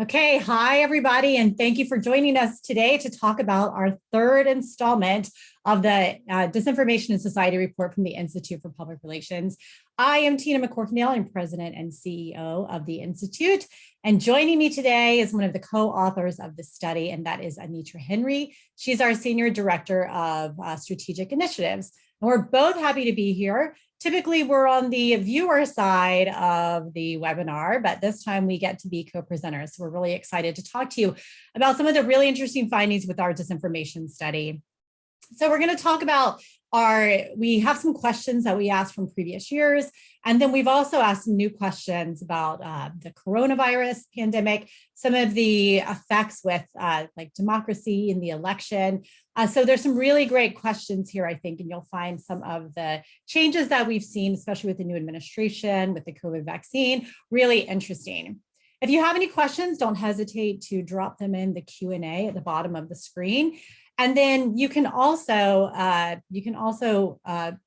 Okay, hi everybody, and thank you for joining us today to talk about our third installment of the Disinformation in Society report from the Institute for Public Relations. I am Tina McCorkindale. I'm president and CEO of the Institute, and joining me today is one of the co-authors of the study, and that is Anetra Henry. She's our senior director of strategic initiatives, and we're both happy to be here. Typically, we're on the viewer side of the webinar, but this time we get to be co-presenters. So we're really excited to talk to you about some of the really interesting findings with our disinformation study. So we're going to talk about we have some questions that we asked from previous years, and then we've also asked some new questions about the coronavirus pandemic, some of the effects with like democracy in the election. So there's some really great questions here, I think, and you'll find some of the changes that we've seen, especially with the new administration, with the COVID vaccine, really interesting. If you have any questions, don't hesitate to drop them in the Q&A at the bottom of the screen. And then you can also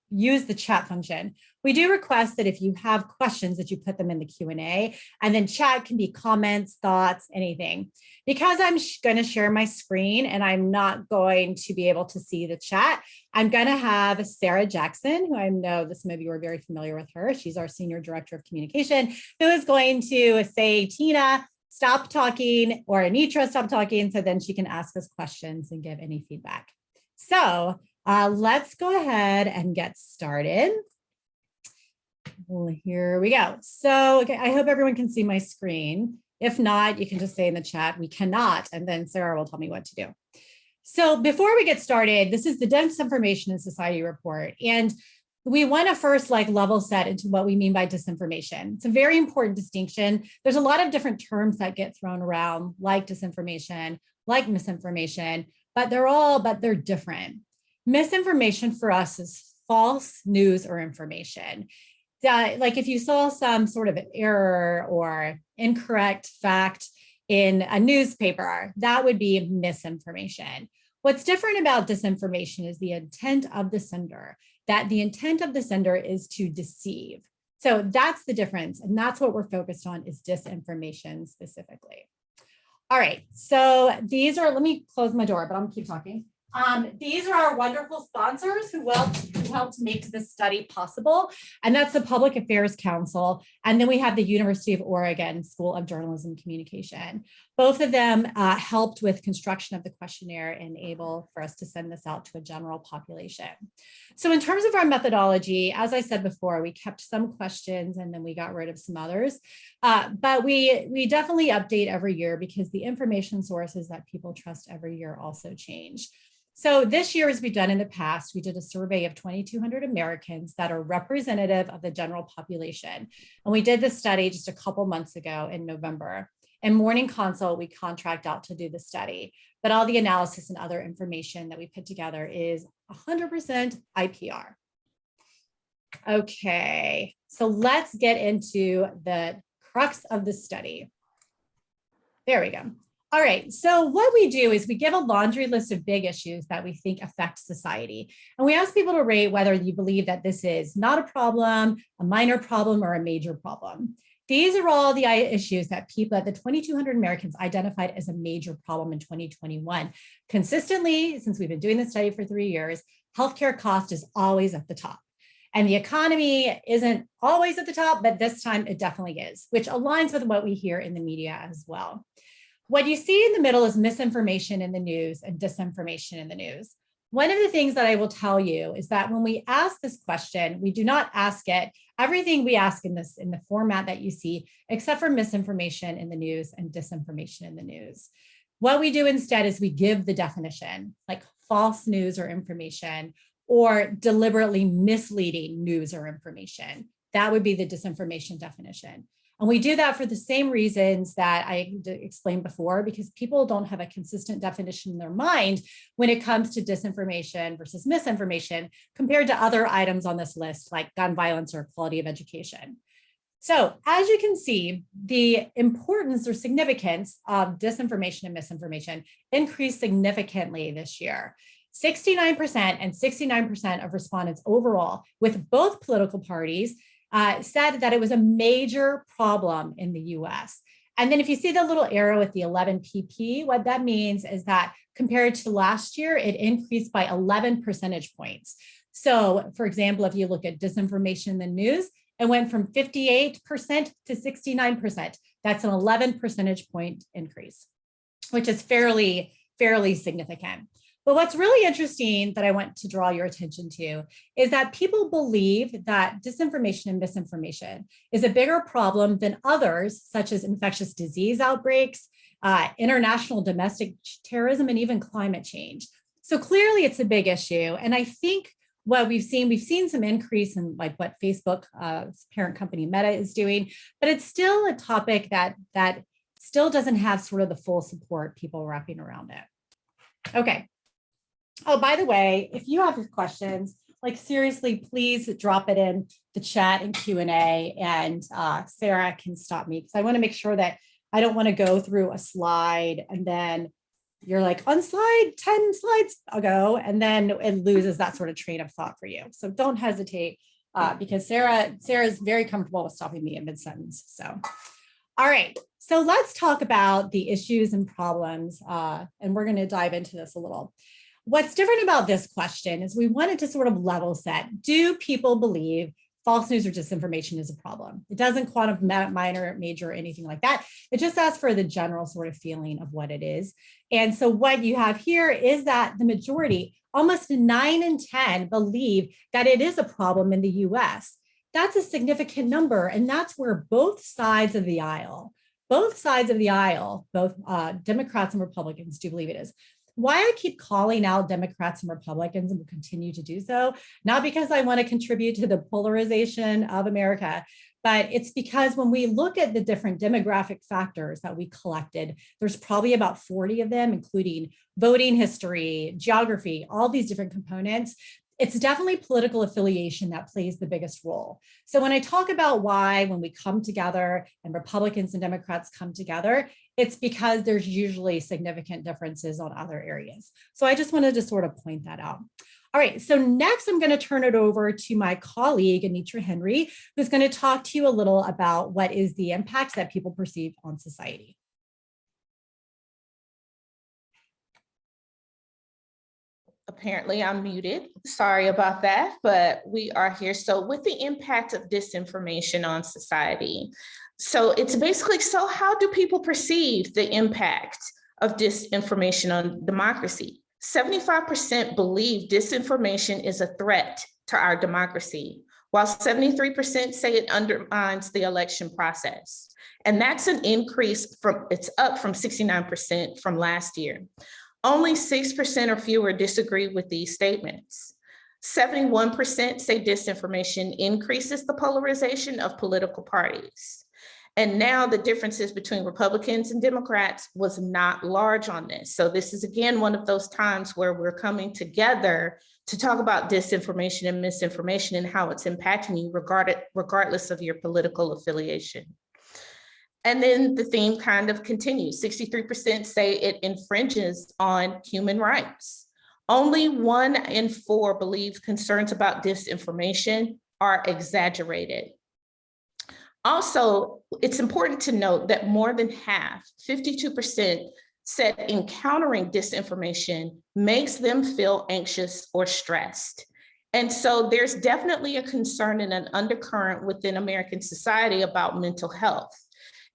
use the chat function. We do request that if you have questions that you put them in the Q&A, and then chat can be comments, thoughts, anything. Because I'm going to share my screen and I'm not going to be able to see the chat, I'm going to have Sarah Jackson, who I know that some of you are very familiar with her. She's our Senior Director of Communication, who is going to say, Tina, stop talking, or Anetra, stop talking, so then she can ask us questions and give any feedback. So let's go ahead and get started. Well, here we go. So okay, I hope everyone can see my screen. If not, you can just say in the chat, we cannot, and then Sarah will tell me what to do. So before we get started, this is the Disinformation in Society report. And we want to first level set into what we mean by disinformation. It's a very important distinction. There's a lot of different terms that get thrown around, like disinformation, like misinformation, but they're different. Misinformation for us is false news or information. Like if you saw some sort of an error or incorrect fact in a newspaper, that would be misinformation. What's different about disinformation is the intent of the sender, that the intent of the sender is to deceive. So that's the difference. And that's what we're focused on, is disinformation specifically. All right, so these are, let me close my door, but I'm gonna keep talking. These are our wonderful sponsors who helped make this study possible. And that's the Public Affairs Council. And then we have the University of Oregon School of Journalism and Communication. Both of them helped with construction of the questionnaire and able for us to send this out to a general population. So in terms of our methodology, as I said before, we kept some questions and then we got rid of some others. But we definitely update every year because the information sources that people trust every year also change. So this year, as we've done in the past, we did a survey of 2,200 Americans that are representative of the general population. And we did this study just a couple months ago in November. In Morning Consult, we contract out to do the study, but all the analysis and other information that we put together is 100% IPR. Okay, so let's get into the crux of the study. There we go. All right, so what we do is we give a laundry list of big issues that we think affect society. And we ask people to rate whether you believe that this is not a problem, a minor problem, or a major problem. These are all the issues that the 2,200 Americans identified as a major problem in 2021. Consistently, since we've been doing this study for 3 years, healthcare cost is always at the top. And the economy isn't always at the top, but this time it definitely is, which aligns with what we hear in the media as well. What you see in the middle is misinformation in the news and disinformation in the news. One of the things that I will tell you is that when we ask this question, we do not ask it, everything we ask in the format that you see, except for misinformation in the news and disinformation in the news. What we do instead is we give the definition, like false news or information, or deliberately misleading news or information. That would be the disinformation definition. And we do that for the same reasons that I explained before, because people don't have a consistent definition in their mind when it comes to disinformation versus misinformation compared to other items on this list, like gun violence or quality of education. So as you can see, the importance or significance of disinformation and misinformation increased significantly this year. 69% and 69% of respondents overall with both political parties said that it was a major problem in the US. And then if you see the little arrow with the 11 pp, what that means is that compared to last year, it increased by 11 percentage points. So for example, if you look at disinformation in the news, it went from 58% to 69%. That's an 11 percentage point increase, which is fairly significant. But what's really interesting that I want to draw your attention to is that people believe that disinformation and misinformation is a bigger problem than others, such as infectious disease outbreaks, international domestic terrorism, and even climate change. So clearly it's a big issue. And I think what we've seen some increase in like what Facebook parent company Meta is doing, but it's still a topic that still doesn't have sort of the full support people wrapping around it. Okay. Oh, by the way, if you have questions, like seriously, please drop it in the chat and Q&A, and Sarah can stop me because I want to make sure that I don't want to go through a slide and then you're like on slide 10 slides ago, and then it loses that sort of train of thought for you. So don't hesitate because Sarah's very comfortable with stopping me in mid-sentence. So, all right. So let's talk about the issues and problems, and we're going to dive into this a little. What's different about this question is we wanted to sort of level set. Do people believe false news or disinformation is a problem? It doesn't quantify minor, major, or anything like that. It just asks for the general sort of feeling of what it is. And so what you have here is that the majority, almost 9 in 10, believe that it is a problem in the US. That's a significant number. And that's where both sides of the aisle, both Democrats and Republicans do believe it is. Why I keep calling out Democrats and Republicans and will continue to do so, not because I want to contribute to the polarization of America, but it's because when we look at the different demographic factors that we collected, there's probably about 40 of them, including voting history, geography, all these different components. It's definitely political affiliation that plays the biggest role. So when I talk about why, when we come together and Republicans and Democrats come together, it's because there's usually significant differences on other areas. So I just wanted to sort of point that out. All right, so next I'm going to turn it over to my colleague, Anetra Henry, who's going to talk to you a little about what is the impact that people perceive on society. Apparently I'm muted. Sorry about that, but we are here. So with the impact of disinformation on society, so it's basically, so how do people perceive the impact of disinformation on democracy? 75% believe disinformation is a threat to our democracy, while 73% say it undermines the election process. And that's an increase it's up from 69% from last year. Only 6% or fewer disagree with these statements. 71% say disinformation increases the polarization of political parties. And now the differences between Republicans and Democrats was not large on this. So this is again one of those times where we're coming together to talk about disinformation and misinformation and how it's impacting you regardless of your political affiliation. And then the theme kind of continues. 63% say it infringes on human rights. Only 1 in 4 believe concerns about disinformation are exaggerated. Also, it's important to note that more than half, 52%, said encountering disinformation makes them feel anxious or stressed. And so there's definitely a concern and an undercurrent within American society about mental health.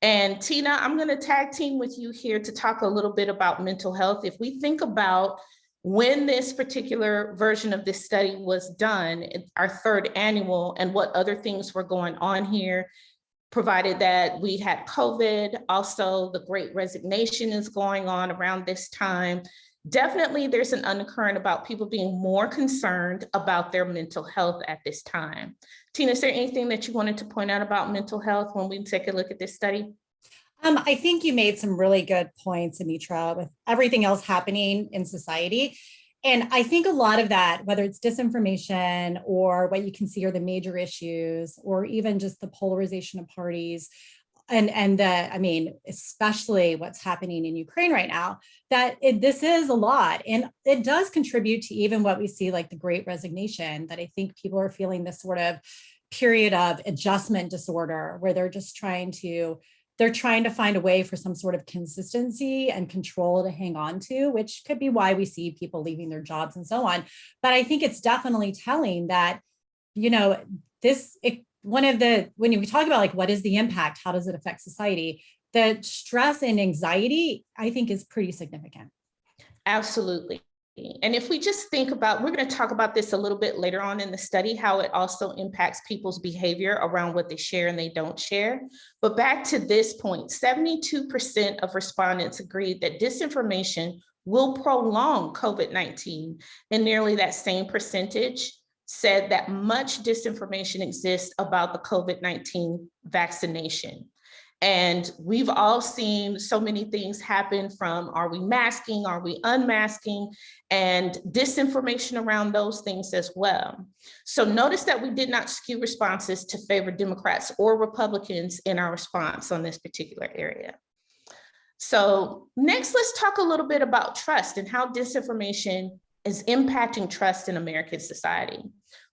And Tina, I'm going to tag team with you here to talk a little bit about mental health. If we think about when this particular version of this study was done, our 3rd annual, and what other things were going on here, provided that we had COVID, also the Great Resignation is going on around this time. Definitely there's an undercurrent about people being more concerned about their mental health at this time. Tina, is there anything that you wanted to point out about mental health when we take a look at this study? I think you made some really good points, Anetra, with everything else happening in society. And I think a lot of that, whether it's disinformation or what you can see are the major issues, or even just the polarization of parties, especially what's happening in Ukraine right now, this is a lot. And it does contribute to even what we see like the Great Resignation, that I think people are feeling this sort of period of adjustment disorder where they're just trying to they're trying to find a way for some sort of consistency and control to hang on to, which could be why we see people leaving their jobs and so on. But I think it's definitely telling that, when we talk about like, what is the impact? How does it affect society? The stress and anxiety, I think, is pretty significant. Absolutely. And if we just think about, we're going to talk about this a little bit later on in the study, how it also impacts people's behavior around what they share and they don't share. But back to this point, 72% of respondents agreed that disinformation will prolong COVID-19. And nearly that same percentage said that much disinformation exists about the COVID-19 vaccination. And we've all seen so many things happen, from are we masking, are we unmasking, and disinformation around those things as well. So notice that we did not skew responses to favor Democrats or Republicans in our response on this particular area. So next, let's talk a little bit about trust and how disinformation is impacting trust in American society.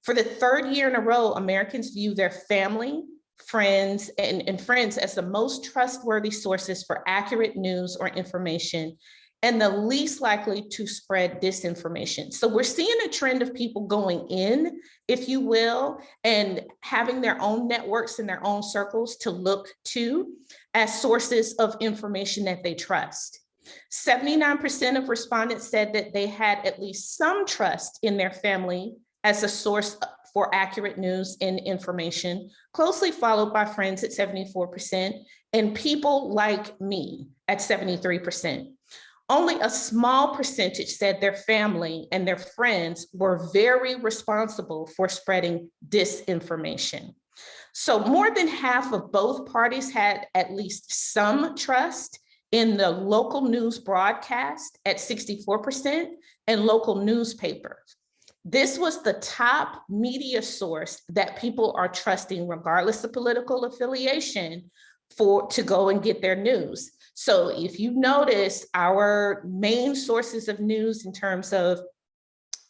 For the third year in a row, Americans view their family, friends, and friends as the most trustworthy sources for accurate news or information, and the least likely to spread disinformation. So we're seeing a trend of people going in, if you will, and having their own networks and their own circles to look to as sources of information that they trust. 79% of respondents said that they had at least some trust in their family as a source for accurate news and information, closely followed by friends at 74%, and people like me at 73%. Only a small percentage said their family and their friends were very responsible for spreading disinformation. So more than half of both parties had at least some trust in the local news broadcast at 64%, and local newspapers. This was the top media source that people are trusting, regardless of political affiliation, to go and get their news. So if you notice, our main sources of news in terms of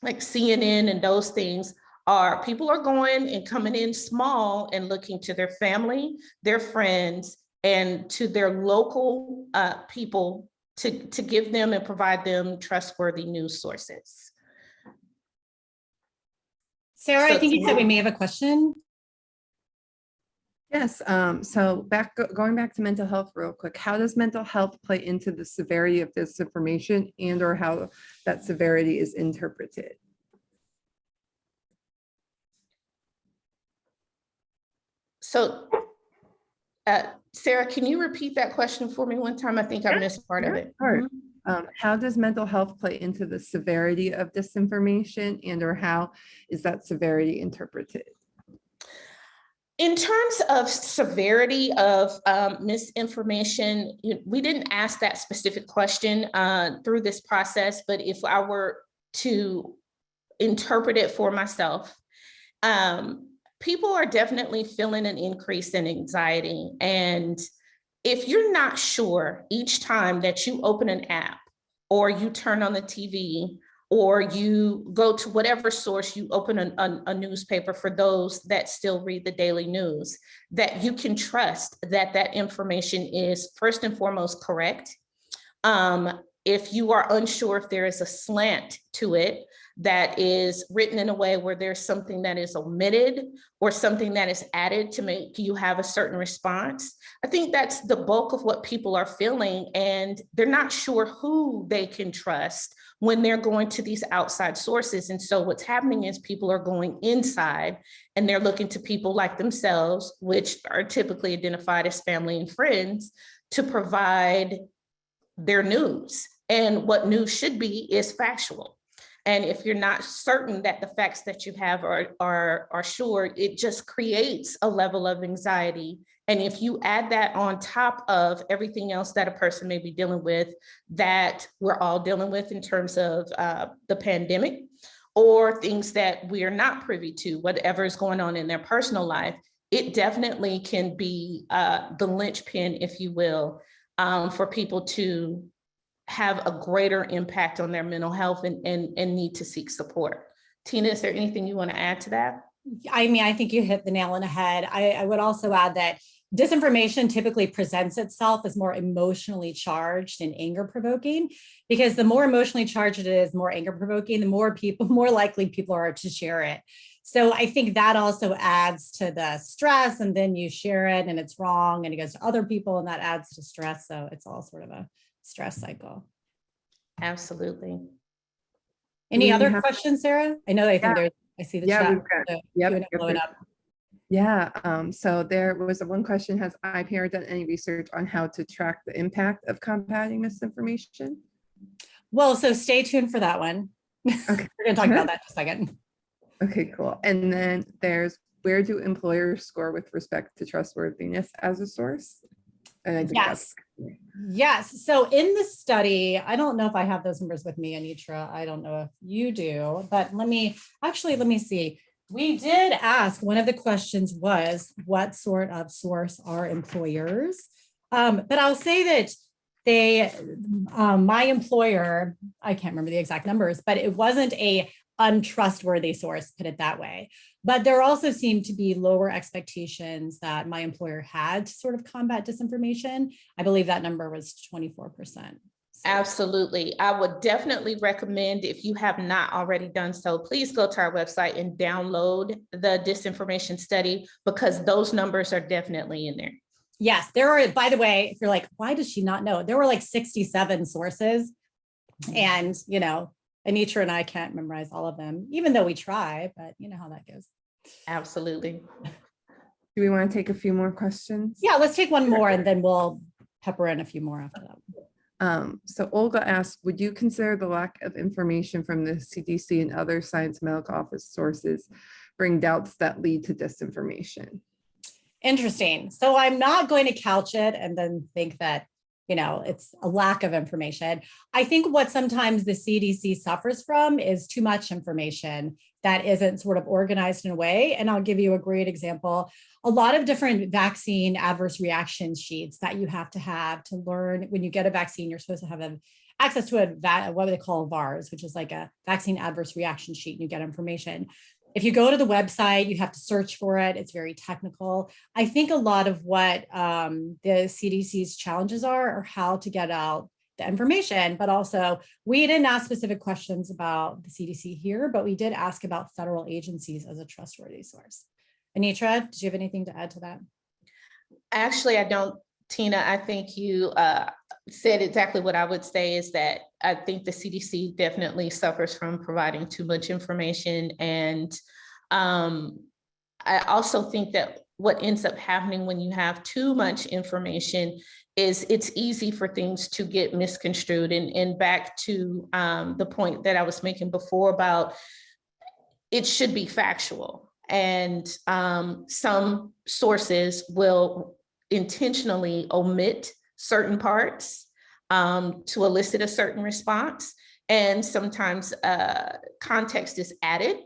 like CNN and those things are, people are going and coming in small and looking to their family, their friends, and to their local people to give them and provide them trustworthy news sources. Sarah, I think you said we may have a question. Yes, so going back to mental health real quick, how does mental health play into the severity of disinformation and or how that severity is interpreted? So, Sarah, can you repeat that question for me one time? I think I missed part of it. How does mental health play into the severity of disinformation and or how is that severity interpreted? In terms of severity of misinformation, we didn't ask that specific question through this process, but if I were to interpret it for myself, people are definitely feeling an increase in anxiety. And if you're not sure each time that you open an app or you turn on the TV or you go to whatever source, you open a newspaper, for those that still read the daily news, that you can trust that that information is first and foremost correct. If you are unsure if there is a slant to it that is written in a way where there's something that is omitted or something that is added to make you have a certain response, I think that's the bulk of what people are feeling, and they're not sure who they can trust when they're going to these outside sources. And so what's happening is people are going inside and they're looking to people like themselves, which are typically identified as family and friends, to provide their news. And what news should be is factual. And if you're not certain that the facts that you have are sure, it just creates a level of anxiety. And if you add that on top of everything else that a person may be dealing with, that we're all dealing with in terms of the pandemic, or things that we are not privy to, whatever is going on in their personal life, it definitely can be the linchpin, if you will, for people to have a greater impact on their mental health and need to seek support. Tina, is there anything you want to add to that? I mean, I think you hit the nail on the head. I would also add that disinformation typically presents itself as more emotionally charged and anger provoking, because the more emotionally charged it is, more anger provoking, the more likely people are to share it. So I think that also adds to the stress, and then you share it and it's wrong and it goes to other people and that adds to stress. So it's all sort of a stress cycle. Absolutely. Any other questions, Sarah? I know I think I see the chat. We've got, Q&A blowing up. Yeah, so there was one question: has IPR done any research on how to track the impact of combating misinformation? Well, so stay tuned for that one. Okay. We're going to talk about that in a second. Okay, cool. And then there's, where do employers score with respect to trustworthiness as a source? And I think Yes. So in the study, I don't know if I have those numbers with me, Anetra. I don't know if you do, but let me see. We did ask, one of the questions was, what sort of source are employers? But I'll say that my employer, I can't remember the exact numbers, but it wasn't a untrustworthy source, put it that way. But there also seemed to be lower expectations that my employer had to sort of combat disinformation. I believe that number was 24%. Absolutely. I would definitely recommend, if you have not already done so, please go to our website and download the disinformation study, because those numbers are definitely in there. Yes, there are, by the way, if you're like, why does she not know? There were like 67 sources. And, you know, Anetra and I can't memorize all of them, even though we try, but you know how that goes. Absolutely. Do we want to take a few more questions? Yeah, let's take one more and then we'll pepper in a few more after that. So Olga asked, would you consider the lack of information from the CDC and other science medical office sources bring doubts that lead to disinformation? Interesting. So I'm not going to couch it and then think that, you know, it's a lack of information. I think what sometimes the CDC suffers from is too much information that isn't sort of organized in a way. And I'll give you a great example. A lot of different vaccine adverse reaction sheets that you have to learn. When you get a vaccine, you're supposed to have access to what they call VARS, which is like a vaccine adverse reaction sheet, and you get information. If you go to the website, you have to search for it. It's very technical. I think a lot of what the CDC's challenges are how to get out the information, but also we didn't ask specific questions about the CDC here, but we did ask about federal agencies as a trustworthy source. Anetra, did you have anything to add to that? Actually, I don't, Tina. I think you said exactly what I would say, is that I think the CDC definitely suffers from providing too much information. And I also think that what ends up happening when you have too much information is it's easy for things to get misconstrued. And back to the point that I was making before about it should be factual. And some sources will intentionally omit certain parts to elicit a certain response. And sometimes context is added.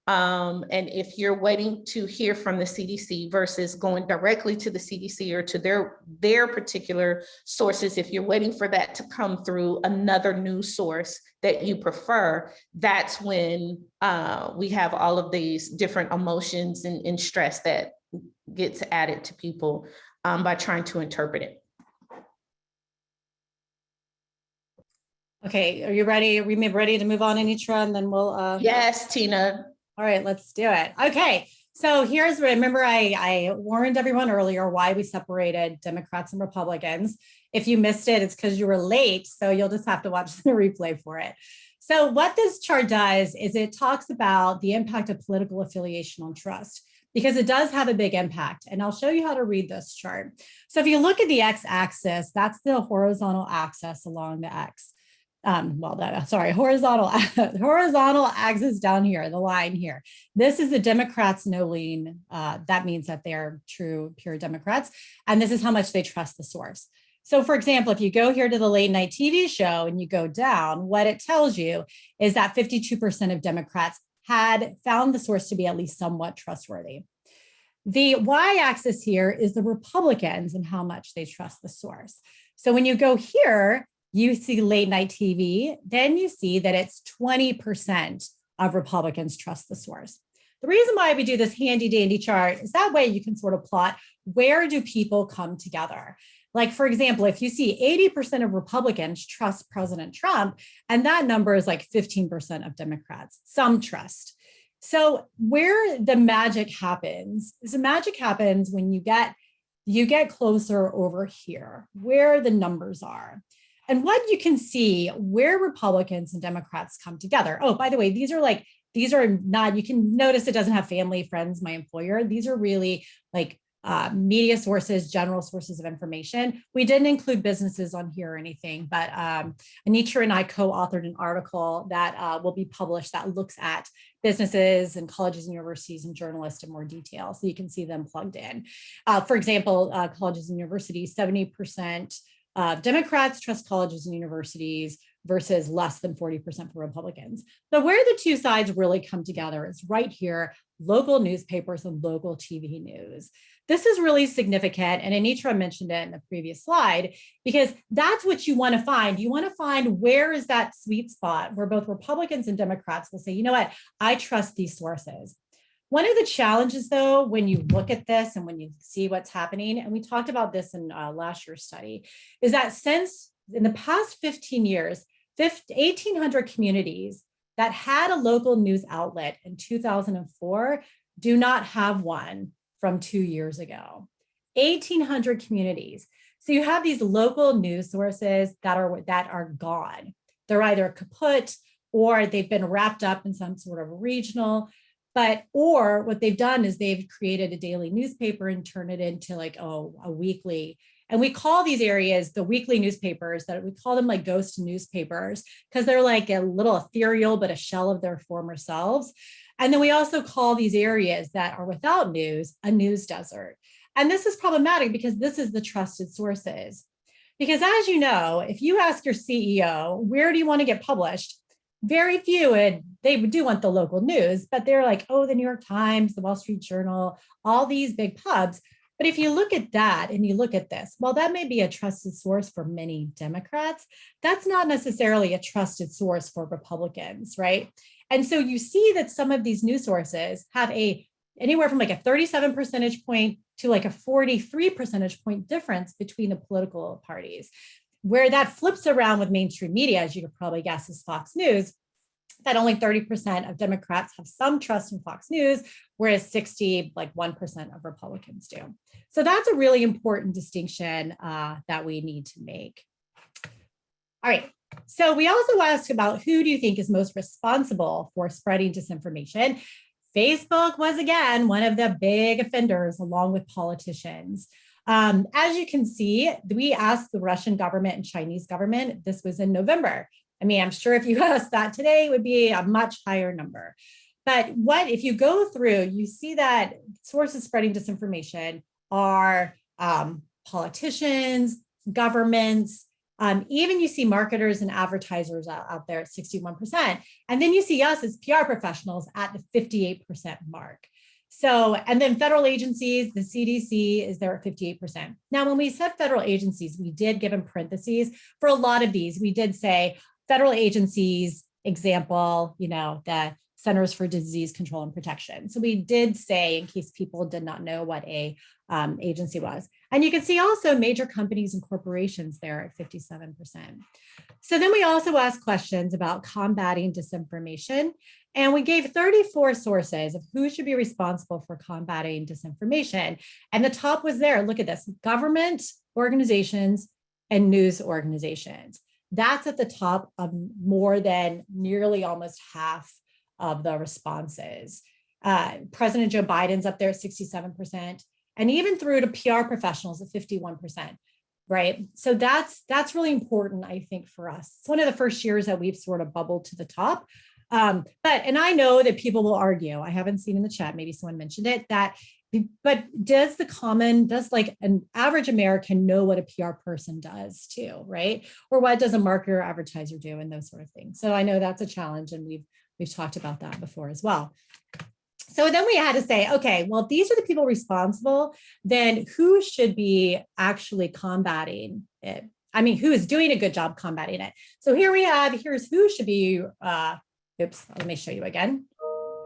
And if you're waiting to hear from the CDC versus going directly to the CDC or to their particular sources, if you're waiting for that to come through another news source that you prefer, that's when we have all of these different emotions and stress that gets added to people by trying to interpret it. Okay, are you ready? Are we ready to move on, Anetra? And then we'll Yes, Tina. All right, let's do it. Okay, so remember I warned everyone earlier why we separated Democrats and Republicans. If you missed it, it's because you were late, so you'll just have to watch the replay for it. So what this chart does is it talks about the impact of political affiliation on trust, because it does have a big impact. And I'll show you how to read this chart. So if you look at the x-axis, that's the horizontal axis along the x. Horizontal axis down here, the line here. This is the Democrats no lean. That means that they're true, pure Democrats. And this is how much they trust the source. So for example, if you go here to the late night TV show and you go down, what it tells you is that 52% of Democrats had found the source to be at least somewhat trustworthy. The y-axis here is the Republicans and how much they trust the source. So when you go here, you see late night TV, then you see that it's 20% of Republicans trust the source. The The reason why we do this handy dandy chart is that way you can sort of plot where do people come together. Like, for example, if you see 80% of Republicans trust President Trump, and that number is like 15% of Democrats, some trust. So where the magic happens is the magic happens when you get closer over here, where the numbers are. And what you can see where Republicans and Democrats come together. Oh, by the way, these are not, you can notice it doesn't have family, friends, my employer. These are really like media sources, general sources of information. We didn't include businesses on here or anything, but Anetra and I co-authored an article that will be published that looks at businesses and colleges and universities and journalists in more detail, so you can see them plugged in. For example, colleges and universities, 70% Democrats trust colleges and universities versus less than 40% for Republicans. But where the two sides really come together is right here, local newspapers and local TV news. This is really significant, and Anetra mentioned it in the previous slide, because that's what you want to find. You want to find where is that sweet spot where both Republicans and Democrats will say, you know what, I trust these sources. One of the challenges, though, when you look at this and when you see what's happening, and we talked about this in last year's study, is that since in the past 15 years, 1,800 communities that had a local news outlet in 2004 do not have one from 2 years ago. 1,800 communities. So you have these local news sources that are gone. They're either kaput or they've been wrapped up in some sort of regional. Or what they've done is they've created a daily newspaper and turned it into like, a weekly. And we call these areas the weekly newspapers, that we call them like ghost newspapers, because they're like a little ethereal, but a shell of their former selves. And then we also call these areas that are without news a news desert. And this is problematic because this is the trusted sources. Because as you know, if you ask your CEO, where do you want to get published? Very few, and they do want the local news, but they're like, oh, the New York Times, the Wall Street Journal, all these big pubs. But if you look at that and you look at this, well, that may be a trusted source for many Democrats. That's not necessarily a trusted source for Republicans, right? And so you see that some of these news sources have anywhere from like a 37 percentage point to like a 43 percentage point difference between the political parties. Where that flips around with mainstream media, as you could probably guess, is Fox News, that only 30% of Democrats have some trust in Fox News, whereas 1% of Republicans do. So that's a really important distinction that we need to make. All right. So we also asked about who do you think is most responsible for spreading disinformation? Facebook was, again, one of the big offenders, along with politicians. As you can see, we asked the Russian government and Chinese government. This was in November. I mean, I'm sure if you asked that today, it would be a much higher number. But if you go through, you see that sources spreading disinformation are politicians, governments, even you see marketers and advertisers out there at 61%. And then you see us as PR professionals at the 58% mark. So, and then federal agencies, the CDC is there at 58%. Now, when we said federal agencies, we did give in parentheses for a lot of these. We did say federal agencies, example, the Centers for Disease Control and Protection. So we did say, in case people did not know what a agency was. And you can see also major companies and corporations there at 57%. So then we also asked questions about combating disinformation. And we gave 34 sources of who should be responsible for combating disinformation. And the top was there. Look at this: government organizations and news organizations. That's at the top of more than nearly almost half of the responses. President Joe Biden's up there at 67%, and even through to PR professionals at 51%. Right. So that's really important, I think, for us. It's one of the first years that we've sort of bubbled to the top. And I know that people will argue, I haven't seen in the chat, maybe someone mentioned it, but does like an average American know what a PR person does too, right? Or what does a marketer or advertiser do, and those sort of things. So I know that's a challenge, and we've talked about that before as well. So then we had to say, okay, well, if these are the people responsible, then who should be actually combating it? I mean, who is doing a good job combating it? So here's who should be, let me show you again.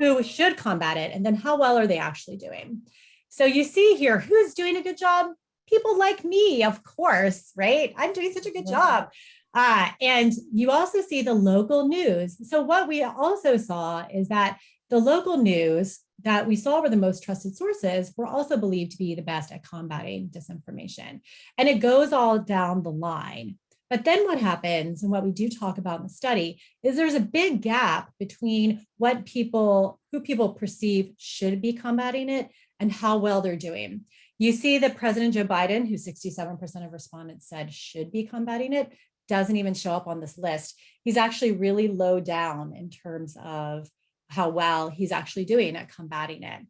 who should combat it, and then how well are they actually doing. So you see here, who's doing a good job? People like me, of course, right? I'm doing such a good job. And you also see the local news. So what we also saw is that the local news that we saw were the most trusted sources were also believed to be the best at combating disinformation. And it goes all down the line. But then what happens, and what we do talk about in the study, is there's a big gap between who people perceive should be combating it and how well they're doing. You see that President Joe Biden, who 67% of respondents said should be combating it, doesn't even show up on this list. He's actually really low down in terms of how well he's actually doing at combating it.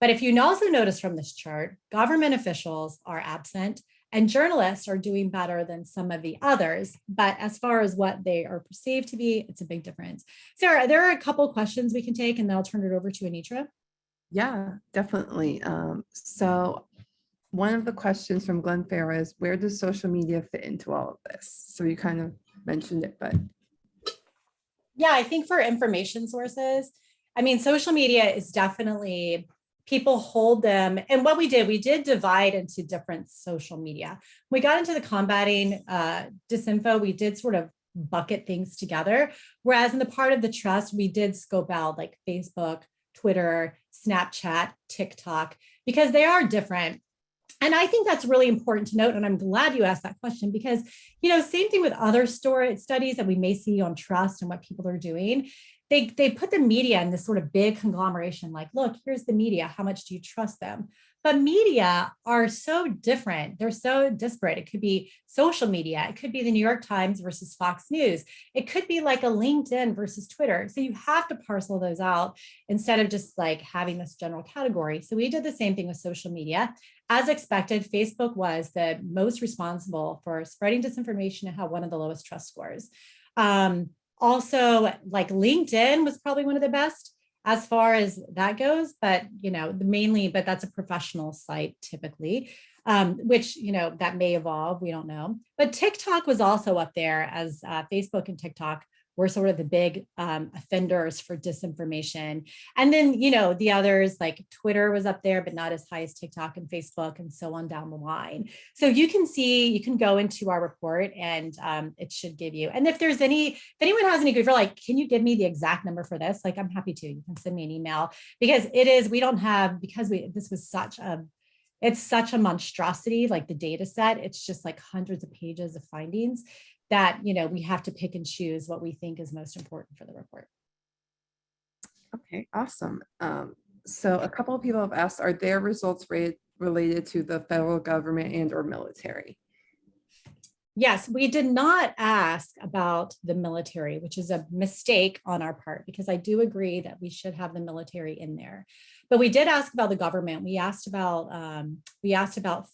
But if you also notice from this chart, government officials are absent and journalists are doing better than some of the others. But as far as what they are perceived to be, it's a big difference. Sarah, there are a couple of questions we can take, and then I'll turn it over to Anetra. Yeah, definitely. So one of the questions from Glenn Farah is, where does social media fit into all of this? So you kind of mentioned it, but. Yeah, I think for information sources, I mean, social media is definitely, people hold them. And what we did divide into different social media. We got into the combating disinfo, we did sort of bucket things together. Whereas in the part of the trust, we did scope out like Facebook, Twitter, Snapchat, TikTok, because they are different. And I think that's really important to note. And I'm glad you asked that question because, same thing with other studies that we may see on trust and what people are doing. They put the media in this sort of big conglomeration, like, look, here's the media. How much do you trust them? But media are so different. They're so disparate. It could be social media. It could be the New York Times versus Fox News. It could be like a LinkedIn versus Twitter. So you have to parcel those out instead of just like having this general category. So we did the same thing with social media. As expected, Facebook was the most responsible for spreading disinformation and had one of the lowest trust scores. Also, like LinkedIn was probably one of the best as far as that goes, but but that's a professional site typically, which that may evolve, we don't know. But TikTok was also up there as Facebook and TikTok were sort of the big offenders for disinformation. And then, the others like Twitter was up there, but not as high as TikTok and Facebook and so on down the line. So you can go into our report and it should give you, and if anyone has any, if you're like, can you give me the exact number for this? Like, I'm happy to, you can send me an email because it's such a monstrosity, like the data set, it's just like hundreds of pages of findings that we have to pick and choose what we think is most important for the report. Okay, awesome. So a couple of people have asked, are their results related to the federal government and or military? Yes, we did not ask about the military, which is a mistake on our part, because I do agree that we should have the military in there. But we did ask about the government. We asked about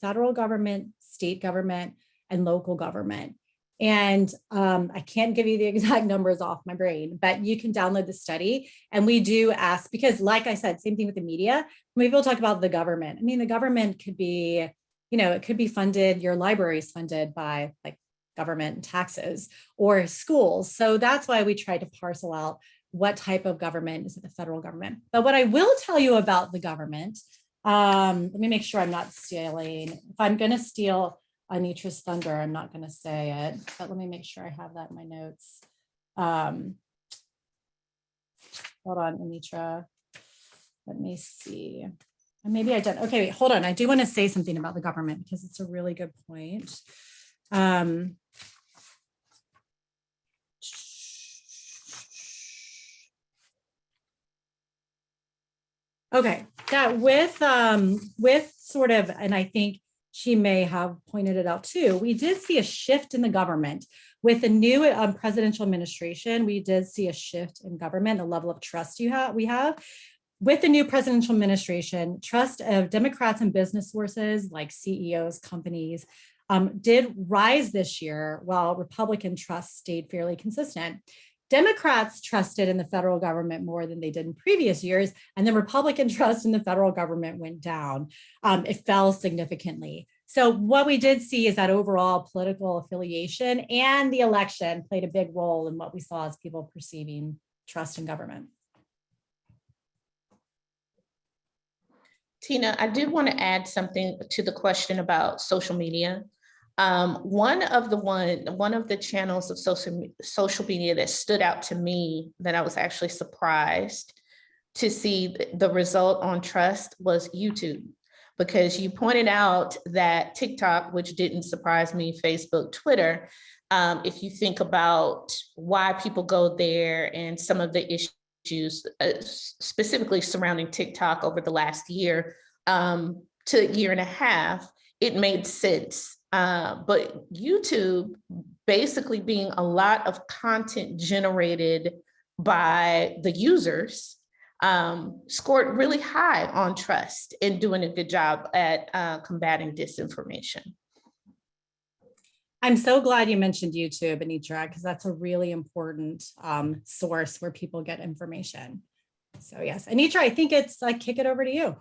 federal government, state government, and local government. And I can't give you the exact numbers off my brain, but you can download the study. And we do ask, because like I said, same thing with the media. When people talk about the government, I mean, the government could be, it could be funded, your library is funded by like government and taxes or schools. So that's why we try to parcel out what type of government is it, the federal government. But what I will tell you about the government, let me make sure I'm not stealing. If I'm going to steal Anetra's thunder, I'm not going to say it, but let me make sure I have that in my notes. Hold on, Anetra. Let me see. Maybe I did. Okay, wait, hold on. I do want to say something about the government because it's a really good point. Okay, that with sort of, and I think she may have pointed it out too, we did see a shift in the government. With the new presidential administration, we did see a shift in government, the level of trust we have. With the new presidential administration, trust of Democrats and business sources like CEOs, companies, did rise this year, while Republican trust stayed fairly consistent. Democrats trusted in the federal government more than they did in previous years, and the Republican trust in the federal government went down. It fell significantly. So what we did see is that overall political affiliation and the election played a big role in what we saw as people perceiving trust in government. Tina, I did want to add something to the question about social media. One of the channels of social media that stood out to me that I was actually surprised to see the result on trust was YouTube, because you pointed out that TikTok, which didn't surprise me, Facebook, Twitter, if you think about why people go there and some of the issues specifically surrounding TikTok over the last year to year and a half, it made sense. But YouTube basically being a lot of content generated by the users, scored really high on trust and doing a good job at combating disinformation. I'm so glad you mentioned YouTube, Anetra, because that's a really important source where people get information. So yes, Anetra, I think I kick it over to you.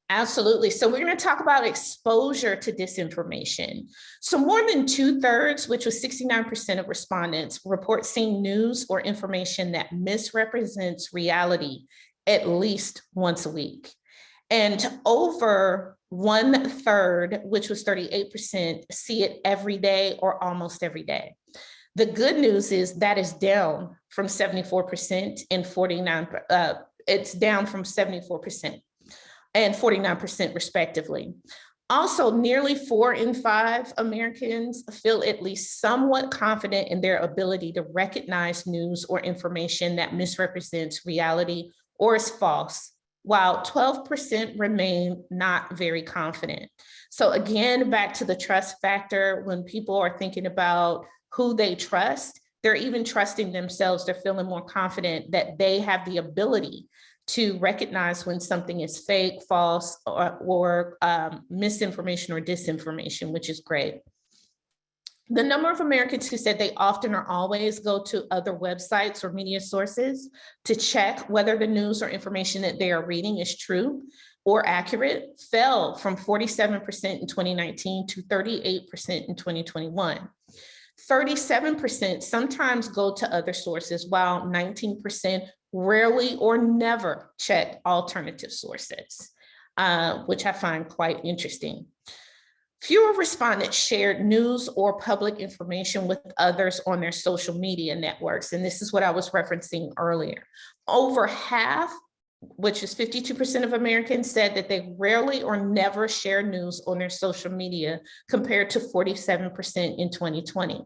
Absolutely. So we're going to talk about exposure to disinformation. So more than 2/3, which was 69% of respondents, report seeing news or information that misrepresents reality at least once a week. And over 1/3, which was 38%, see it every day or almost every day. The good news is that is down from 74% and 49%. It's down from 74% and 49% respectively. Also, nearly 4 in 5 Americans feel at least somewhat confident in their ability to recognize news or information that misrepresents reality or is false, while 12% remain not very confident. So again, back to the trust factor, when people are thinking about who they trust, they're even trusting themselves. They're feeling more confident that they have the ability to recognize when something is fake, false, or misinformation or disinformation, which is great. The number of Americans who said they often or always go to other websites or media sources to check whether the news or information that they are reading is true or accurate fell from 47% in 2019 to 38% in 2021. 37% sometimes go to other sources, while 19% rarely or never check alternative sources, which I find quite interesting. Fewer respondents shared news or public information with others on their social media networks. And this is what I was referencing earlier. Over half, which is 52% of Americans, said that they rarely or never share news on their social media, compared to 47% in 2020.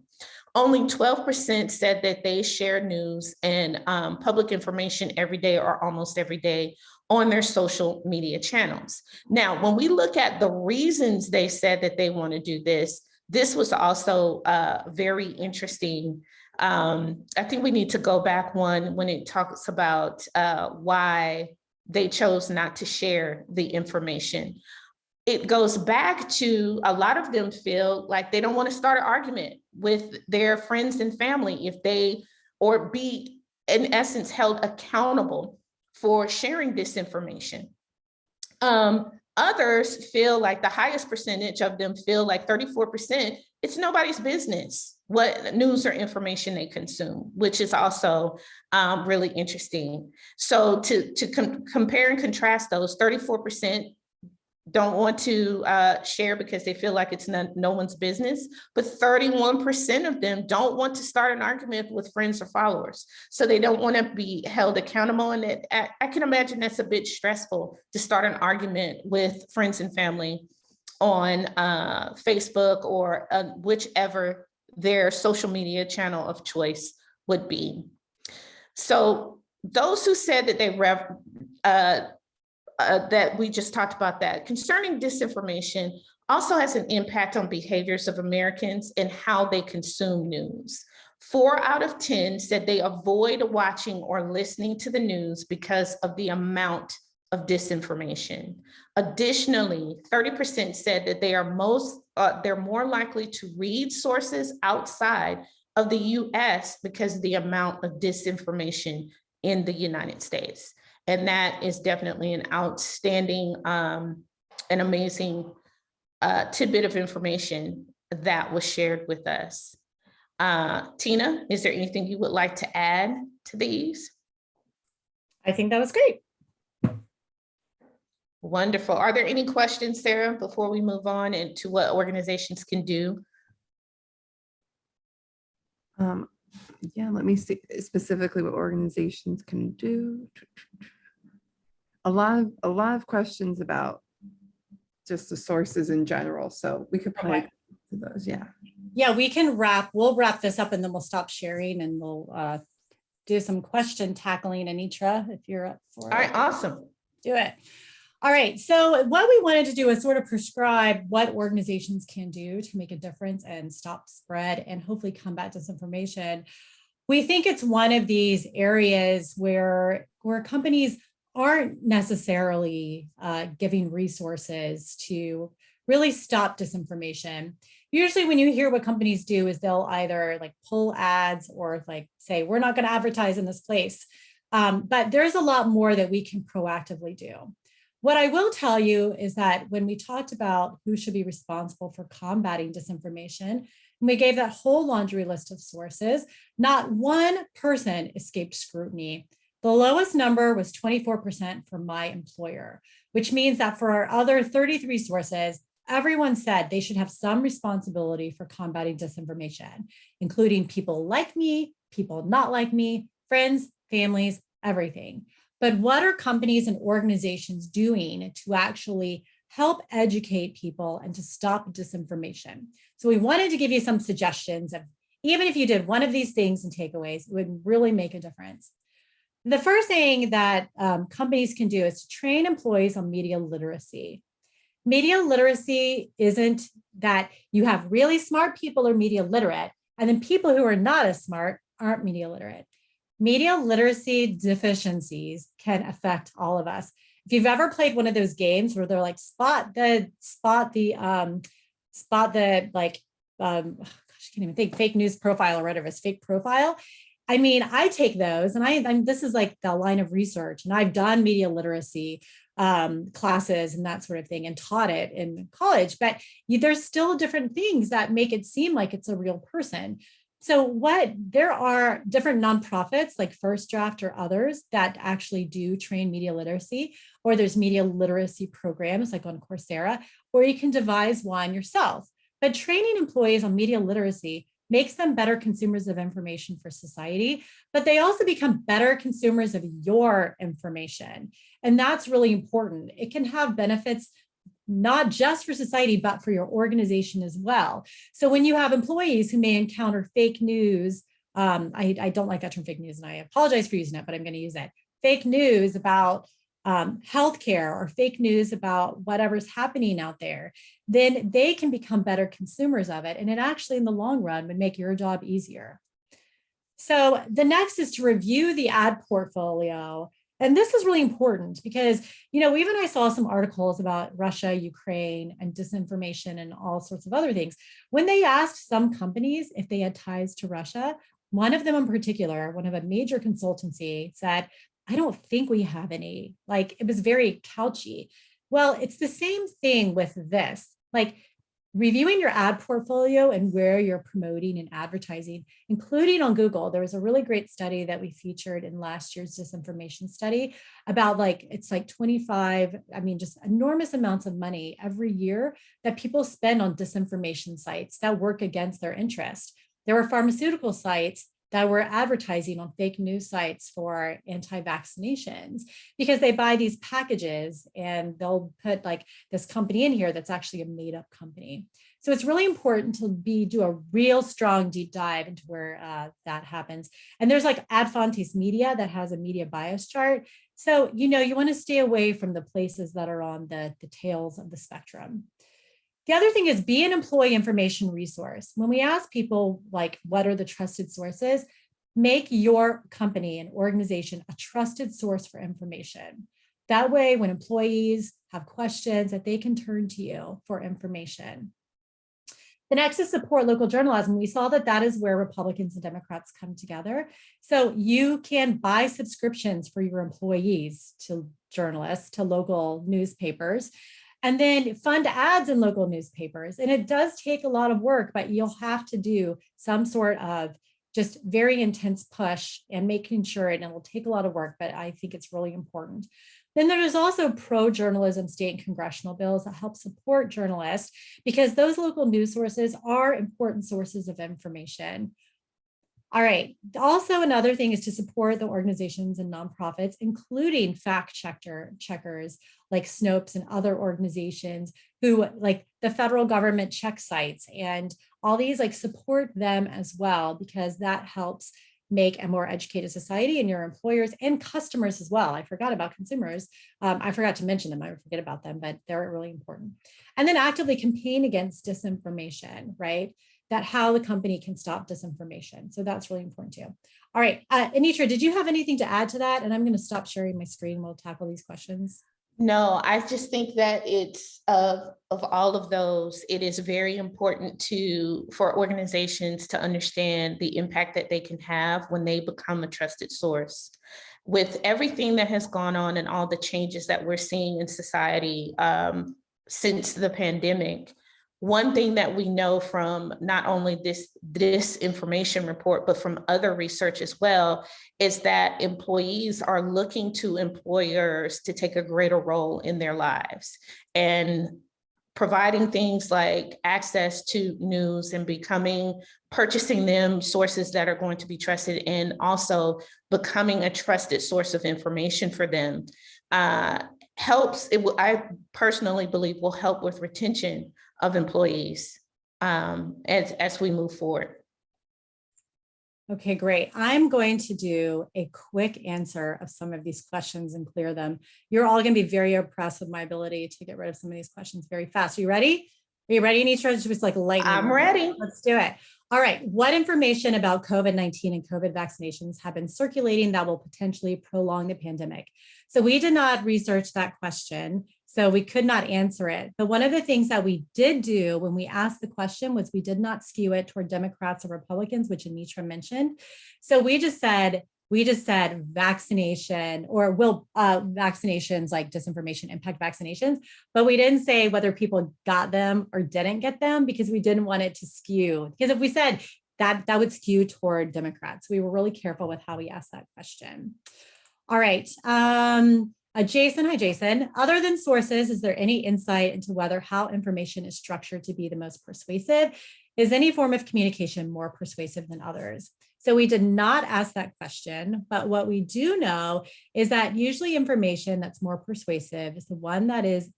Only 12% said that they share news and public information every day or almost every day on their social media channels. Now, when we look at the reasons they said that they want to do this, this was also very interesting. I think we need to go back one when it talks about why they chose not to share the information. It goes back to, a lot of them feel like they don't want to start an argument with their friends and family if they, or be in essence held accountable for sharing disinformation. Others feel like, the highest percentage of them feel like 34%, it's nobody's business what news or information they consume, which is also really interesting. So to compare and contrast those, 34% don't want to share because they feel like it's no one's business, but 31% of them don't want to start an argument with friends or followers. So they don't want to be held accountable. And I can imagine that's a bit stressful to start an argument with friends and family on Facebook or whichever their social media channel of choice would be. So those who said that they that we just talked about, that concerning disinformation also has an impact on behaviors of Americans and how they consume news. 4 out of 10 said they avoid watching or listening to the news because of the amount of disinformation. Additionally, 30% said that they are they're more likely to read sources outside of the US because of the amount of disinformation in the United States. And that is definitely an outstanding, an amazing tidbit of information that was shared with us. Tina, is there anything you would like to add to these? I think that was great. Wonderful. Are there any questions, Sarah, before we move on into what organizations can do? Yeah, let me see specifically what organizations can do. A lot of questions about just the sources in general. So we could probably Okay. do those. Yeah. Yeah, we'll wrap this up and then we'll stop sharing and we'll do some question tackling. Anetra, if you're up for it. All right, awesome. Do it. All right. So what we wanted to do is sort of prescribe what organizations can do to make a difference and stop spread and hopefully combat disinformation. We think it's one of these areas where companies aren't necessarily giving resources to really stop disinformation. Usually when you hear what companies do is they'll either like pull ads or like say, we're not going to advertise in this place. But there's a lot more that we can proactively do. What I will tell you is that when we talked about who should be responsible for combating disinformation, and we gave that whole laundry list of sources, not one person escaped scrutiny. The lowest number was 24% for my employer, which means that for our other 33 sources, everyone said they should have some responsibility for combating disinformation, including people like me, people not like me, friends, families, everything. But what are companies and organizations doing to actually help educate people and to stop disinformation? So we wanted to give you some suggestions of even if you did one of these things and takeaways, it would really make a difference. The first thing that companies can do is to train employees on media literacy. Media literacy isn't that you have really smart people who are media literate, and then people who are not as smart aren't media literate. Media literacy deficiencies can affect all of us. If you've ever played one of those games where they're like spot the like gosh, I can't even think, fake news profile or whatever it is, fake profile. I mean, I take those and I'm this is like the line of research, and I've done media literacy classes and that sort of thing and taught it in college, but there's still different things that make it seem like it's a real person. So there are different nonprofits like First Draft or others that actually do train media literacy, or there's media literacy programs like on Coursera, or you can devise one yourself. But training employees on media literacy makes them better consumers of information for society, but they also become better consumers of your information. And that's really important. It can have benefits not just for society, but for your organization as well. So when you have employees who may encounter fake news, I don't like that term fake news, and I apologize for using it, but I'm going to use it. Fake news about healthcare or fake news about whatever's happening out there, then they can become better consumers of it. And it actually in the long run would make your job easier. So the next is to review the ad portfolio. And this is really important because, even I saw some articles about Russia, Ukraine, and disinformation and all sorts of other things. When they asked some companies if they had ties to Russia, one of them in particular, one of a major consultancy said, I don't think we have any. Like, it was very couchy. Well, it's the same thing with this. Like, reviewing your ad portfolio and where you're promoting and advertising, including on Google. There was a really great study that we featured in last year's disinformation study about it's like 25, just enormous amounts of money every year that people spend on disinformation sites that work against their interest. There were pharmaceutical sites that were advertising on fake news sites for anti-vaccinations because they buy these packages and they'll put like this company in here that's actually a made-up company. So it's really important to do a real strong deep dive into where that happens. And there's like Adfontes Media that has a media bias chart. So, you want to stay away from the places that are on the tails of the spectrum. The other thing is be an employee information resource. When we ask people, like, what are the trusted sources, make your company and organization a trusted source for information. That way, when employees have questions, that they can turn to you for information. The next is support local journalism. We saw that is where Republicans and Democrats come together. So you can buy subscriptions for your employees to journalists, to local newspapers, and then fund ads in local newspapers. And it does take a lot of work, but you'll have to do some sort of just very intense push and making sure, and it will take a lot of work, but I think it's really important. Then there's also pro-journalism state and congressional bills that help support journalists because those local news sources are important sources of information. All right. Also, another thing is to support the organizations and nonprofits, including fact checkers like Snopes and other organizations who, like the federal government check sites and all these, like support them as well, because that helps make a more educated society and your employers and customers as well. I forgot about consumers. I forgot to mention them. I forget about them, but they're really important. And then actively campaign against disinformation, right? That how the company can stop disinformation. So that's really important too. All right, Anetra, did you have anything to add to that? And I'm gonna stop sharing my screen. We'll tackle these questions. No, I just think that it's of all of those, it is very important for organizations to understand the impact that they can have when they become a trusted source. With everything that has gone on and all the changes that we're seeing in society since the pandemic, one thing that we know from not only this information report, but from other research as well, is that employees are looking to employers to take a greater role in their lives and providing things like access to news and purchasing them sources that are going to be trusted, and also becoming a trusted source of information for them helps. I personally believe will help with retention of employees as we move forward. Okay, great. I'm going to do a quick answer of some of these questions and clear them. You're all going to be very impressed with my ability to get rid of some of these questions very fast. Are you ready? Are you ready, Anetra? Just like lightning. I'm ready. Let's do it. All right. What information about COVID-19 and COVID vaccinations have been circulating that will potentially prolong the pandemic? So we did not research that question, so we could not answer it. But one of the things that we did do when we asked the question was we did not skew it toward Democrats or Republicans, which Anetra mentioned. So we just said vaccination, or will vaccinations like disinformation impact vaccinations, but we didn't say whether people got them or didn't get them, because we didn't want it to skew. Because if we said that, that would skew toward Democrats. We were really careful with how we asked that question. All right. Jason, hi, Jason. Other than sources, is there any insight into whether how information is structured to be the most persuasive? Is any form of communication more persuasive than others? So we did not ask that question, but what we do know is that usually information that's more persuasive is the one that is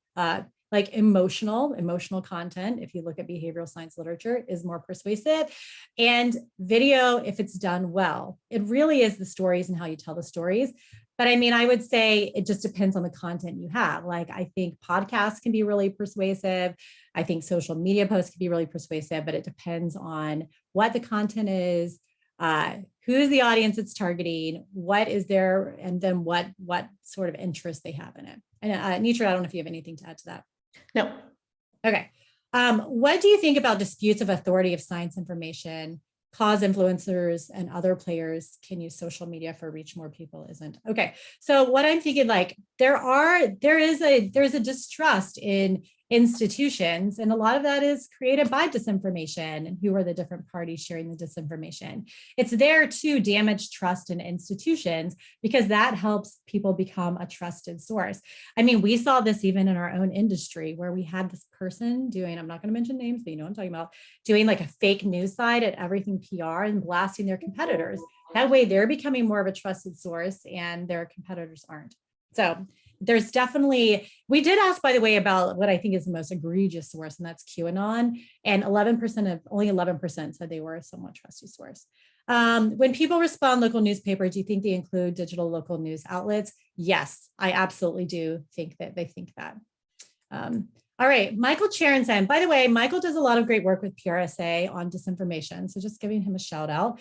like emotional content. If you look at behavioral science literature, is more persuasive. And video, if it's done well, it really is the stories and how you tell the stories. But I mean, I would say it just depends on the content you have. Like, I think podcasts can be really persuasive. I think social media posts can be really persuasive, but it depends on what the content is, who's the audience it's targeting, what is there, and then what sort of interest they have in it. And Anetra, I don't know if you have anything to add to that. No. Okay. What do you think about disputes of authority of science information? Cause influencers and other players can use social media for reach more people isn't. Okay. So what I'm thinking, like, there is a distrust in institutions, and a lot of that is created by disinformation and who are the different parties sharing the disinformation. It's there to damage trust in institutions because that helps people become a trusted source. I mean, we saw this even in our own industry where we had this person doing, I'm not going to mention names, but you know what I'm talking about, doing like a fake news site at everything PR and blasting their competitors. That way they're becoming more of a trusted source and their competitors aren't. So there's definitely, we did ask, by the way, about what I think is the most egregious source, and that's QAnon. And only 11% said they were a somewhat trusted source. When people respond local newspaper, do you think they include digital local news outlets? Yes, I absolutely do think that they think that. All right, Michael Charenson. By the way, Michael does a lot of great work with PRSA on disinformation. So just giving him a shout out.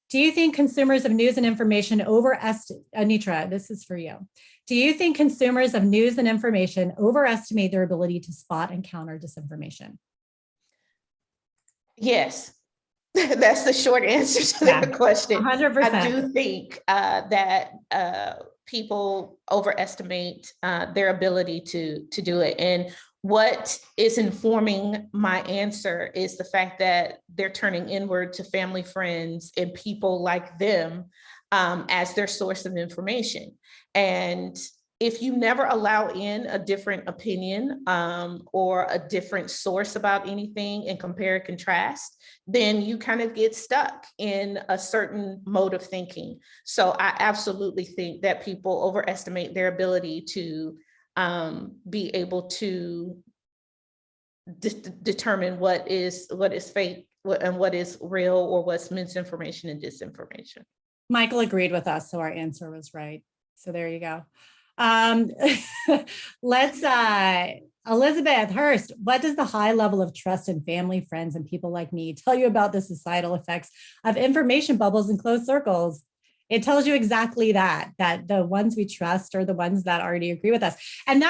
Do you think consumers of news and information Anetra, this is for you. Do you think consumers of news and information overestimate their ability to spot and counter disinformation? Yes, that's the short answer to that question. 100%. I do think that people overestimate their ability to do it. And what is informing my answer is the fact that they're turning inward to family, friends, and people like them as their source of information. And if you never allow in a different opinion or a different source about anything and compare and contrast, then you kind of get stuck in a certain mode of thinking. So I absolutely think that people overestimate their ability to be able to determine what is fake and what is real, or what's misinformation and disinformation. Michael agreed with us, so our answer was right. So there you go. Let's, Elizabeth Hurst, what does the high level of trust in family, friends, and people like me tell you about the societal effects of information bubbles and closed circles? It tells you exactly that the ones we trust are the ones that already agree with us. And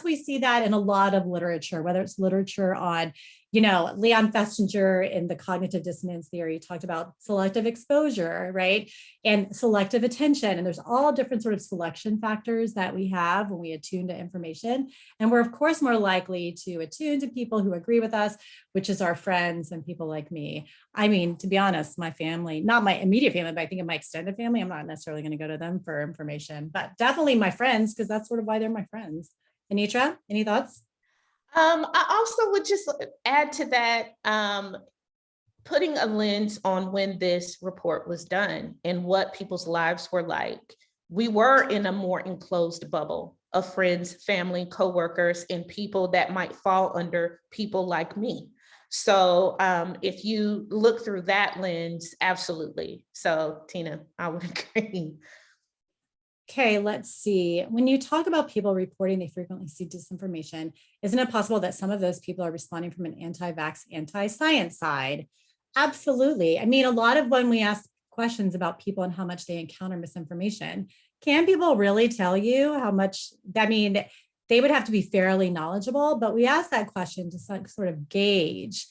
we see that in a lot of literature, whether it's literature on, Leon Festinger in the cognitive dissonance theory talked about selective exposure, right? And selective attention. And there's all different sort of selection factors that we have when we attune to information. And we're of course more likely to attune to people who agree with us, which is our friends and people like me. I mean, to be honest, my family, not my immediate family, but I think of my extended family, I'm not necessarily going to go to them for information, but definitely my friends, because that's sort of why they're my friends. Anetra, any thoughts? I also would just add to that, putting a lens on when this report was done and what people's lives were like. We were in a more enclosed bubble of friends, family, coworkers, and people that might fall under people like me. So if you look through that lens, absolutely. So Tina, I would agree. Okay, let's see. When you talk about people reporting they frequently see disinformation, isn't it possible that some of those people are responding from an anti-vax, anti-science side? Absolutely. I mean, a lot of when we ask questions about people and how much they encounter misinformation, can people really tell you how much? I mean, they would have to be fairly knowledgeable, but we ask that question to sort of gauge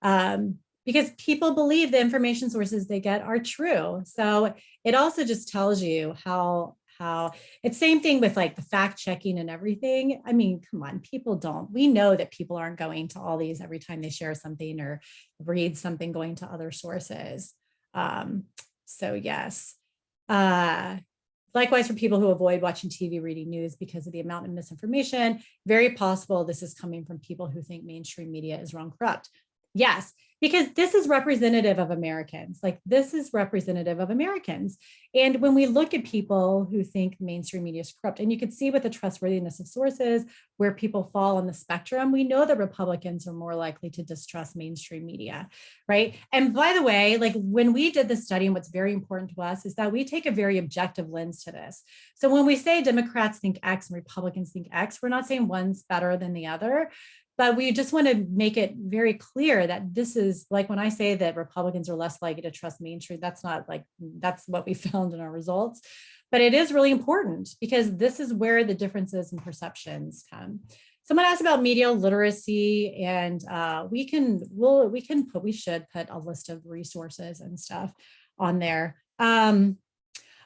because people believe the information sources they get are true. So it also just tells you how it's same thing with like the fact checking and everything. I mean, come on, we know that people aren't going to all these every time they share something or read something going to other sources. So yes. Likewise, for people who avoid watching TV, reading news because of the amount of misinformation, very possible this is coming from people who think mainstream media is wrong, corrupt. Yes, because this is representative of Americans. Like this is representative of Americans. And when we look at people who think mainstream media is corrupt, and you can see with the trustworthiness of sources where people fall on the spectrum, we know that Republicans are more likely to distrust mainstream media, right? And by the way, like when we did this study, and what's very important to us is that we take a very objective lens to this. So when we say Democrats think X and Republicans think X, we're not saying one's better than the other. But we just want to make it very clear that this is like when I say that Republicans are less likely to trust mainstream, that's not like, that's what we found in our results. But it is really important because this is where the differences in perceptions come. Someone asked about media literacy, and we should put a list of resources and stuff on there.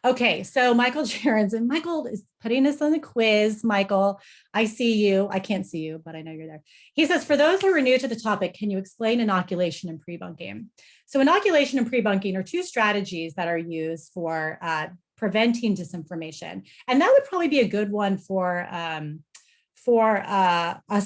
Okay, so Michael Gerrans, and Michael is putting us on the quiz. Michael, I see you. I can't see you, but I know you're there. He says, for those who are new to the topic, can you explain inoculation and pre-bunking? So inoculation and pre-bunking are two strategies that are used for preventing disinformation. And that would probably be a good one for us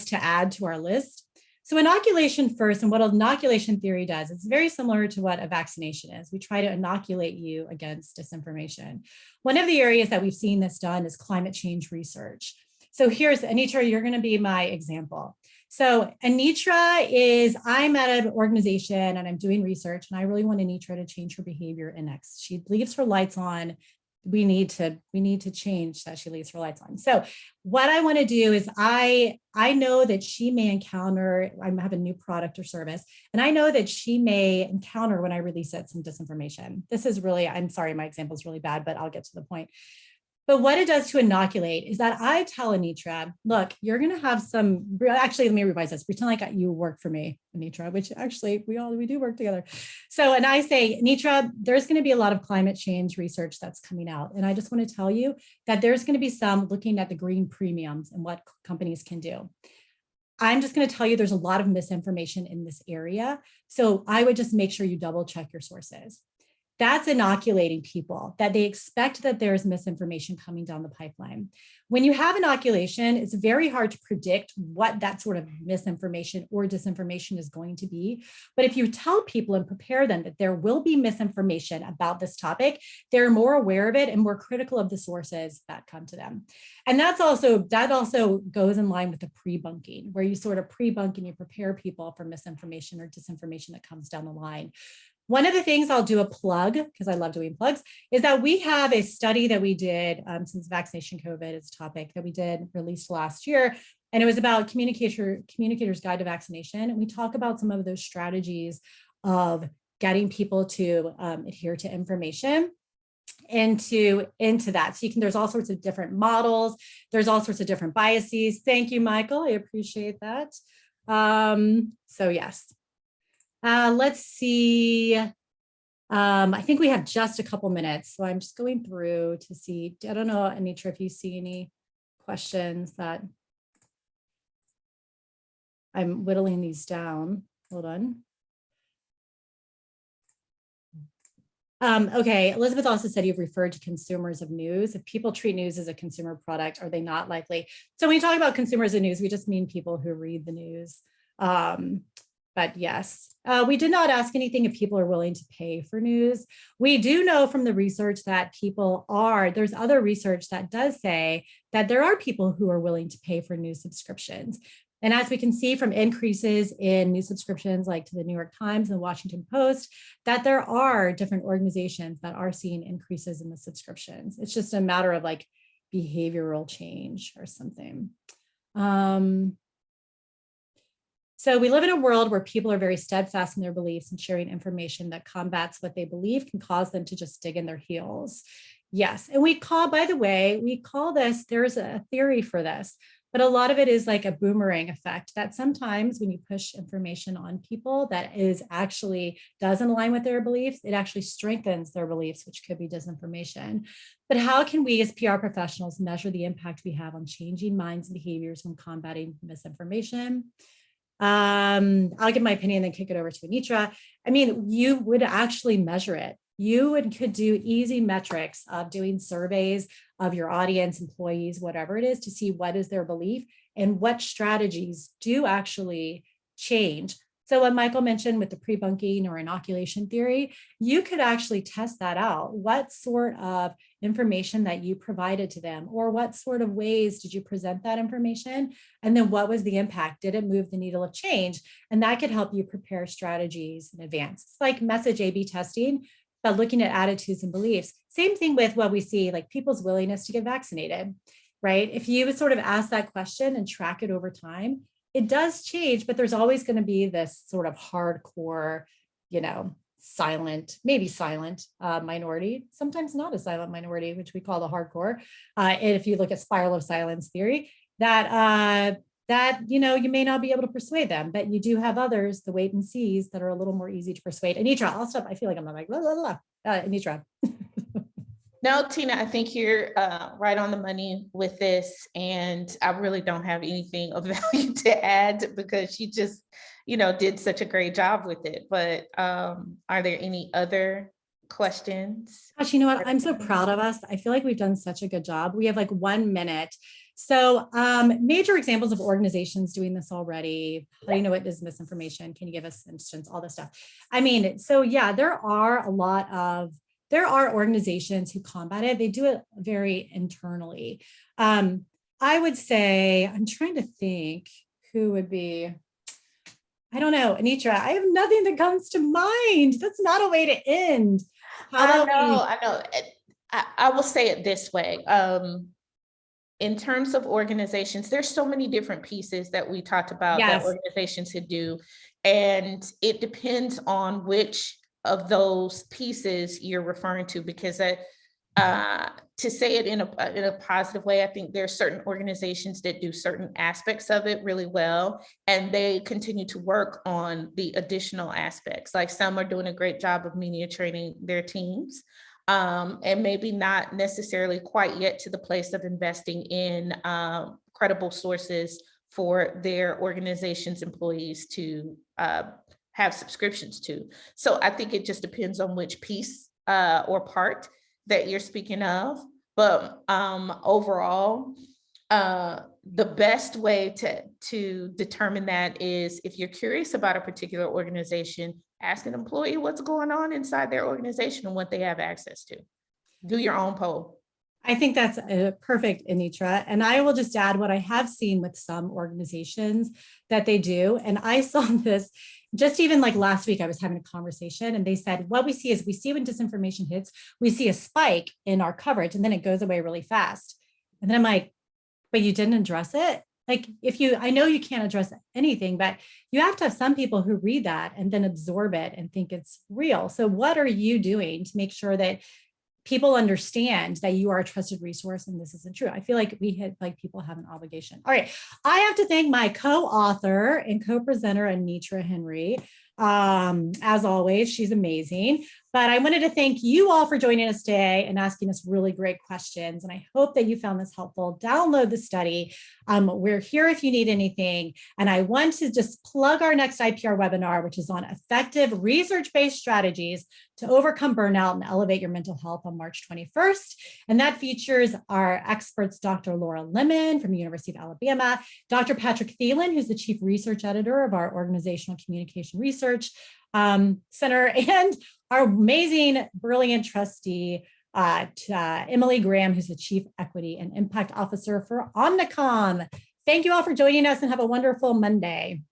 to add to our list. So inoculation first, and what inoculation theory does, it's very similar to what a vaccination is. We try to inoculate you against disinformation. One of the areas that we've seen this done is climate change research. So here's Anetra, you're going to be my example. So Anetra I'm at an organization and I'm doing research, and I really want Anetra to change her behavior in X. She leaves her lights on. We need to change that she leaves her lights on. So what I want to do is I know that she may encounter, I have a new product or service, and I know that she may encounter when I release it some disinformation. This is really, I'm sorry, my example is really bad, but I'll get to the point. But what it does to inoculate is that I tell Anetra, look, you're going to have some, actually, let me revise this, pretend like you work for me, Anetra, which actually we do work together. So, and I say, Anetra, there's going to be a lot of climate change research that's coming out. And I just want to tell you that there's going to be some looking at the green premiums and what companies can do. I'm just going to tell you there's a lot of misinformation in this area. So I would just make sure you double check your sources. That's inoculating people, that they expect that there's misinformation coming down the pipeline. When you have inoculation, it's very hard to predict what that sort of misinformation or disinformation is going to be. But if you tell people and prepare them that there will be misinformation about this topic, they're more aware of it and more critical of the sources that come to them. And that also goes in line with the pre-bunking, where you sort of pre-bunk and you prepare people for misinformation or disinformation that comes down the line. One of the things I'll do a plug, because I love doing plugs, is that we have a study that we did since vaccination COVID is a topic that we did released last year. And it was about Communicator's Guide to Vaccination. And we talk about some of those strategies of getting people to adhere to information into that. So there's all sorts of different models. There's all sorts of different biases. Thank you, Michael. I appreciate that. So yes. Let's see. I think we have just a couple minutes, so I'm just going through to see. I don't know, Anetra, if you see any questions that I'm whittling these down. Hold on. Okay, Elizabeth also said you've referred to consumers of news. If people treat news as a consumer product, are they not likely? So when we talk about consumers of news, we just mean people who read the news. But yes, we did not ask anything if people are willing to pay for news. We do know from the research that people are, there's other research that does say that there are people who are willing to pay for news subscriptions. And as we can see from increases in news subscriptions like to the New York Times and the Washington Post, that there are different organizations that are seeing increases in the subscriptions. It's just a matter of like behavioral change or something. So we live in a world where people are very steadfast in their beliefs, and sharing information that combats what they believe can cause them to just dig in their heels. Yes, and by the way, we call this, there's a theory for this, but a lot of it is like a boomerang effect, that sometimes when you push information on people that doesn't align with their beliefs, it actually strengthens their beliefs, which could be disinformation. But how can we as PR professionals measure the impact we have on changing minds and behaviors when combating misinformation? I'll give my opinion and then kick it over to Anetra. I mean, you would actually measure it. You could do easy metrics of doing surveys of your audience, employees, whatever it is, to see what is their belief and what strategies do actually change. So what Michael mentioned with the pre-bunking or inoculation theory, you could actually test that out. What sort of information that you provided to them, or what sort of ways did you present that information? And then what was the impact? Did it move the needle of change? And that could help you prepare strategies in advance. It's like message A/B testing, but looking at attitudes and beliefs. Same thing with what we see, like people's willingness to get vaccinated, right? If you would sort of ask that question and track it over time, it does change, but there's always going to be this sort of hardcore, maybe silent minority, sometimes not a silent minority, which we call the hardcore. And if you look at spiral of silence theory, that you may not be able to persuade them, but you do have others, the wait and sees, that are a little more easy to persuade. Anetra, I'll stop. I feel like I'm like, blah, blah, blah. Anetra. No, Tina, I think you're right on the money with this, and I really don't have anything of value to add because she just, did such a great job with it. But are there any other questions? Gosh, you know what? I'm so proud of us. I feel like we've done such a good job. We have like 1 minute. So major examples of organizations doing this already. How do you know what is misinformation? Can you give us an instance? All this stuff. I mean, so yeah, there are organizations who combat it. They do it very internally. I would say, I'm trying to think who would be, I don't know, Anetra, I have nothing that comes to mind. That's not a way to end. I know. I will say it this way. In terms of organizations, there's so many different pieces that we talked about that organizations could do. And it depends on which of those pieces you're referring to, because to say it in a positive way, I think there are certain organizations that do certain aspects of it really well, and they continue to work on the additional aspects. Like some are doing a great job of media training their teams, and maybe not necessarily quite yet to the place of investing in credible sources for their organization's employees to have subscriptions to. So I think it just depends on which piece or part that you're speaking of. But overall, the best way to determine that is if you're curious about a particular organization, ask an employee what's going on inside their organization and what they have access to. Do your own poll. I think that's perfect, Anetra. And I will just add what I have seen with some organizations that they do. And I saw this just even like last week, I was having a conversation and they said, what we see is we see when disinformation hits, we see a spike in our coverage and then it goes away really fast. And then I'm like, but you didn't address it? Like I know you can't address anything, but you have to have some people who read that and then absorb it and think it's real. So what are you doing to make sure that people understand that you are a trusted resource and this isn't true? I feel like people have an obligation. All right. I have to thank my co-author and co-presenter, Anetra Henry. As always, she's amazing. But I wanted to thank you all for joining us today and asking us really great questions. And I hope that you found this helpful. Download the study. We're here if you need anything. And I want to just plug our next IPR webinar, which is on effective research-based strategies to overcome burnout and elevate your mental health on March 21st. And that features our experts, Dr. Laura Lemon from the University of Alabama, Dr. Patrick Thielen, who's the chief research editor of our Organizational Communication Research Center, and our amazing, brilliant trustee, Emily Graham, who's the Chief Equity and Impact Officer for Omnicom. Thank you all for joining us and have a wonderful Monday.